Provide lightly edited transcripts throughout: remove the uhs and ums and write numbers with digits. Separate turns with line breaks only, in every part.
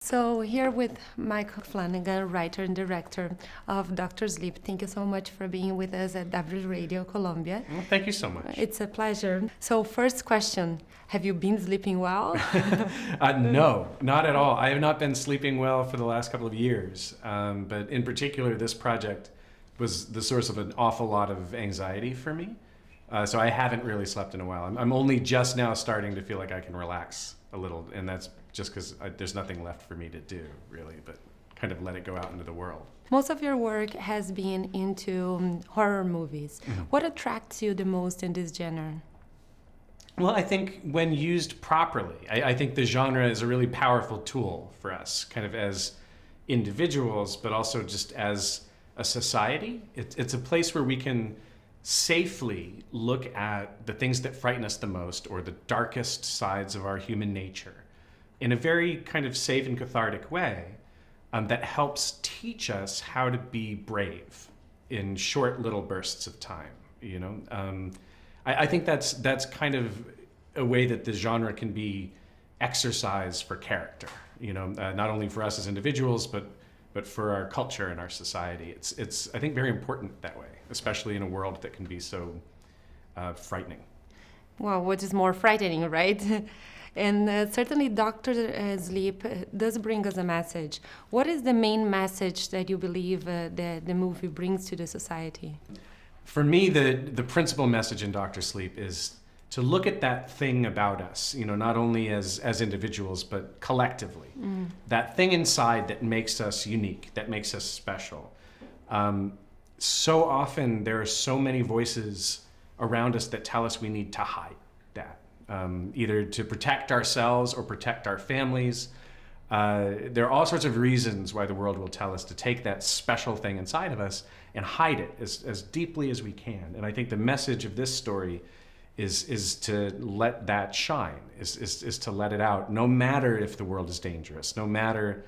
So here with Mike Flanagan, writer and director of Doctor Sleep. Thank you so much for being with us at W Radio Colombia.
Well, thank you so much.
It's a pleasure. So first question, have you been sleeping well?
No, not at all. I have not been sleeping well for the last couple of years. But in particular, this project was the source of an awful lot of anxiety for me. So I haven't really slept in a while. I'm only just now starting to feel like I can relax a little, and that's just because there's nothing left for me to do, really, but kind of let it go out into the world.
Most of your work has been into horror movies.
Mm-hmm.
What attracts you the most in this genre?
Well, I think when used properly, I think the genre is a really powerful tool for us, kind of as individuals, but also just as a society. It's a place where we can safely look at the things that frighten us the most or the darkest sides of our human nature in a very kind of safe and cathartic way that helps teach us how to be brave in short little bursts of time. I think that's kind of a way that the genre can be exercised for character. Not only for us as individuals, but for our culture and our society. It's I think very important that way, especially in a world that can be so frightening.
Well, what is more frightening, right? And certainly Doctor Sleep does bring us a message. What is the main message that you believe that the movie brings to the society?
For me, the principal message in Doctor Sleep is to look at that thing about us, not only as individuals, but collectively. That thing inside that makes us unique, that makes us special. So often there are so many voices around us that tell us we need to hide that, either to protect ourselves or protect our families. There are all sorts of reasons why the world will tell us to take that special thing inside of us and hide it as deeply as we can. And I think the message of this story is to let that shine, is to let it out, no matter if the world is dangerous, no matter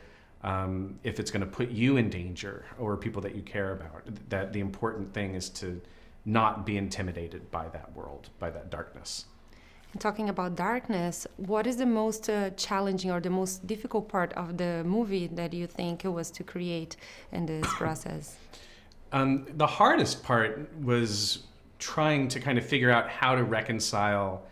if it's going to put you in danger or people that you care about. That the important thing is to not be intimidated by that world, by that darkness.
Talking about darkness, what is the most challenging or the most difficult part of the movie that you think it was to create in this process?
The hardest part was trying to kind of figure out how to reconcile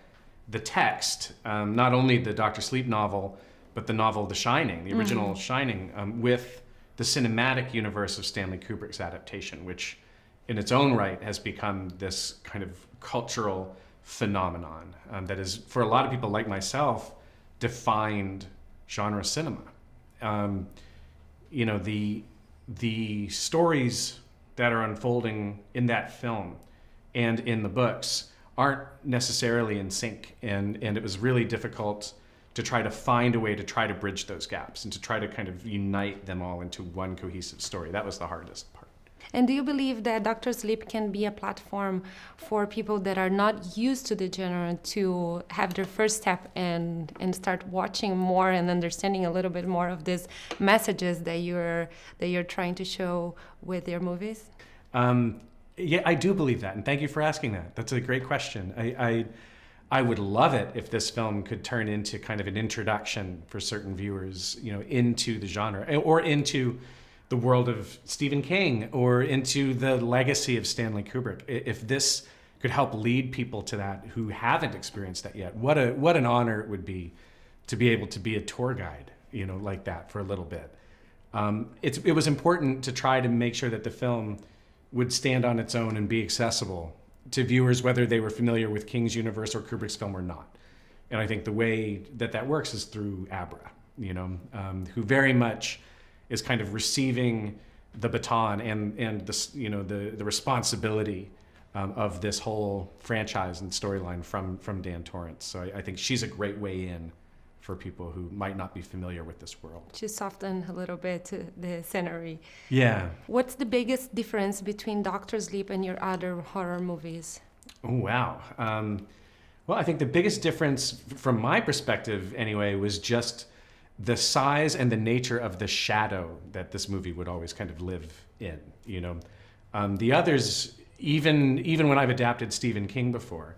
the text, not only the Dr. Sleep novel, but the novel The Shining, the original Shining, with the cinematic universe of Stanley Kubrick's adaptation, which in its own right has become this kind of cultural phenomenon that is, for a lot of people like myself, defined genre cinema. The stories that are unfolding in that film and in the books aren't necessarily in sync, and it was really difficult to try to find a way to try to bridge those gaps and to try to kind of unite them all into one cohesive story. That was the hardest part.
And do you believe that Doctor Sleep can be a platform for people that are not used to the genre to have their first step and start watching more and understanding a little bit more of these messages that you're trying to show with your movies?
Yeah, I do believe that, and thank you for asking that. That's a great question. I would love it if this film could turn into kind of an introduction for certain viewers, into the genre or into the world of Stephen King or into the legacy of Stanley Kubrick. If this could help lead people to that who haven't experienced that yet, what an honor it would be to be able to be a tour guide, like that for a little bit. It was important to try to make sure that the film would stand on its own and be accessible to viewers, whether they were familiar with King's universe or Kubrick's film or not. And I think the way that works is through Abra, who very much is kind of receiving the baton and the responsibility of this whole franchise and storyline from Dan Torrance. So I think she's a great way in for people who might not be familiar with this world.
To soften a little bit the scenery.
Yeah.
What's the biggest difference between Doctor Sleep and your other horror movies?
Oh, wow. Well, I think the biggest difference from my perspective anyway was just the size and the nature of the shadow that this movie would always kind of live in, The others, even when I've adapted Stephen King before,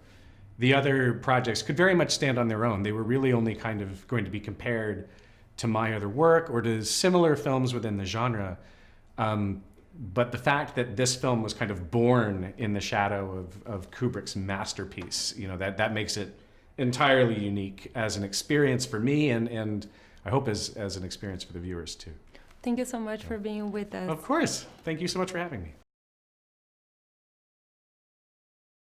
the other projects could very much stand on their own. They were really only kind of going to be compared to my other work or to similar films within the genre. But the fact that this film was kind of born in the shadow of Kubrick's masterpiece, that makes it entirely unique as an experience for me, and I hope as an experience for the viewers too.
Thank you so much for being with us.
Of course. Thank you so much for having me.